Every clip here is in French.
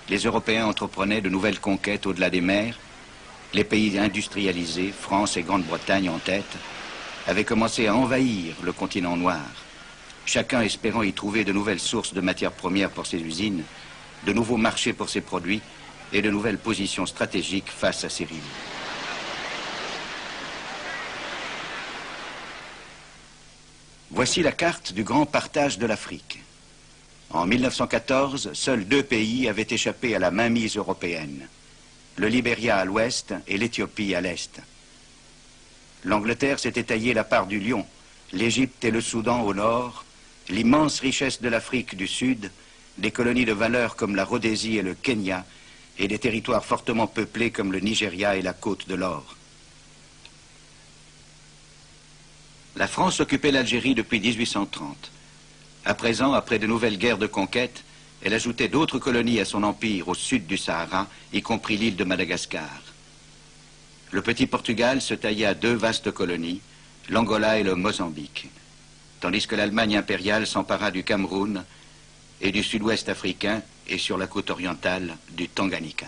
les Européens entreprenaient de nouvelles conquêtes au-delà des mers. Les pays industrialisés, France et Grande-Bretagne en tête, avaient commencé à envahir le continent noir, chacun espérant y trouver de nouvelles sources de matières premières pour ses usines, de nouveaux marchés pour ses produits et de nouvelles positions stratégiques face à ses rivaux. Voici la carte du grand partage de l'Afrique. En 1914, seuls 2 pays avaient échappé à la mainmise européenne, le Libéria à l'ouest et l'Éthiopie à l'est. L'Angleterre s'était taillé la part du lion, l'Égypte et le Soudan au nord, l'immense richesse de l'Afrique du sud, des colonies de valeur comme la Rhodésie et le Kenya, et des territoires fortement peuplés comme le Nigeria et la Côte de l'Or. La France occupait l'Algérie depuis 1830. À présent, après de nouvelles guerres de conquête, elle ajoutait d'autres colonies à son empire au sud du Sahara, y compris l'île de Madagascar. Le petit Portugal se taillait à 2 vastes colonies, l'Angola et le Mozambique, tandis que l'Allemagne impériale s'empara du Cameroun et du sud-ouest africain et sur la côte orientale du Tanganyika.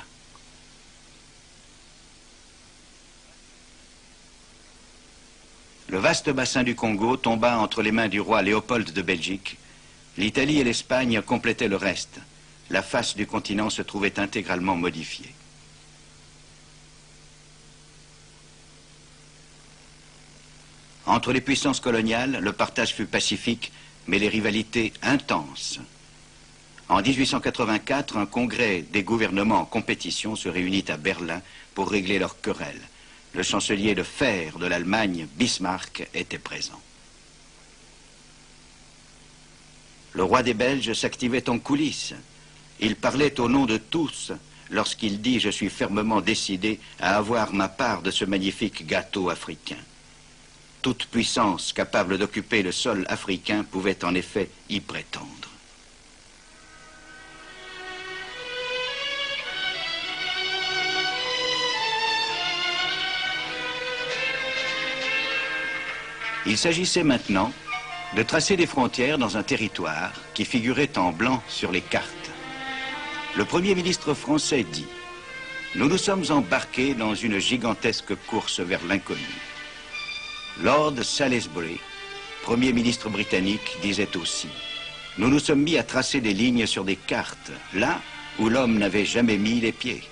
Le vaste bassin du Congo tomba entre les mains du roi Léopold de Belgique. L'Italie et l'Espagne complétaient le reste. La face du continent se trouvait intégralement modifiée. Entre les puissances coloniales, le partage fut pacifique, mais les rivalités intenses. En 1884, un congrès des gouvernements en compétition se réunit à Berlin pour régler leurs querelles. Le chancelier de fer de l'Allemagne, Bismarck, était présent. Le roi des Belges s'activait en coulisses. Il parlait au nom de tous lorsqu'il dit « Je suis fermement décidé à avoir ma part de ce magnifique gâteau africain ». Toute puissance capable d'occuper le sol africain pouvait en effet y prétendre. Il s'agissait maintenant de tracer des frontières dans un territoire qui figurait en blanc sur les cartes. Le Premier ministre français dit « Nous nous sommes embarqués dans une gigantesque course vers l'inconnu ». Lord Salisbury, Premier ministre britannique, disait aussi « Nous nous sommes mis à tracer des lignes sur des cartes, là où l'homme n'avait jamais mis les pieds.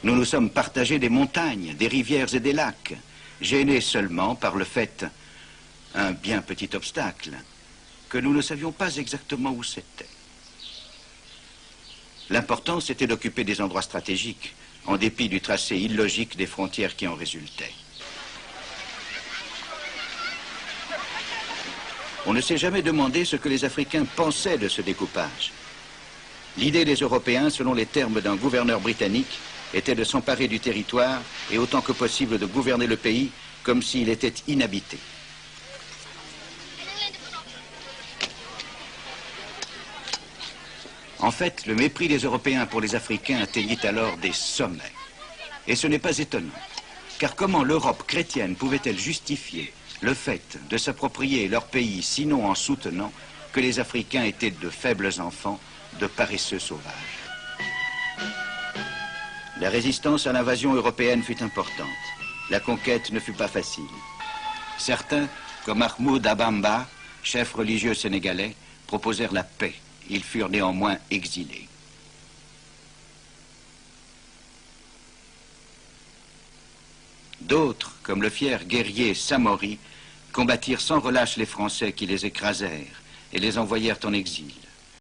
Nous nous sommes partagés des montagnes, des rivières et des lacs, gênés seulement par le fait un bien petit obstacle, que nous ne savions pas exactement où c'était. L'important, c'était d'occuper des endroits stratégiques, en dépit du tracé illogique des frontières qui en résultaient. On ne s'est jamais demandé ce que les Africains pensaient de ce découpage. L'idée des Européens, selon les termes d'un gouverneur britannique, était de s'emparer du territoire et autant que possible de gouverner le pays comme s'il était inhabité. En fait, le mépris des Européens pour les Africains atteignit alors des sommets. Et ce n'est pas étonnant, car comment l'Europe chrétienne pouvait-elle justifier le fait de s'approprier leur pays, sinon en soutenant que les Africains étaient de faibles enfants, de paresseux sauvages? La résistance à l'invasion européenne fut importante. La conquête ne fut pas facile. Certains, comme Mahmoud Abamba, chef religieux sénégalais, proposèrent la paix. Ils furent néanmoins exilés. D'autres, comme le fier guerrier Samori, combattirent sans relâche les Français qui les écrasèrent et les envoyèrent en exil.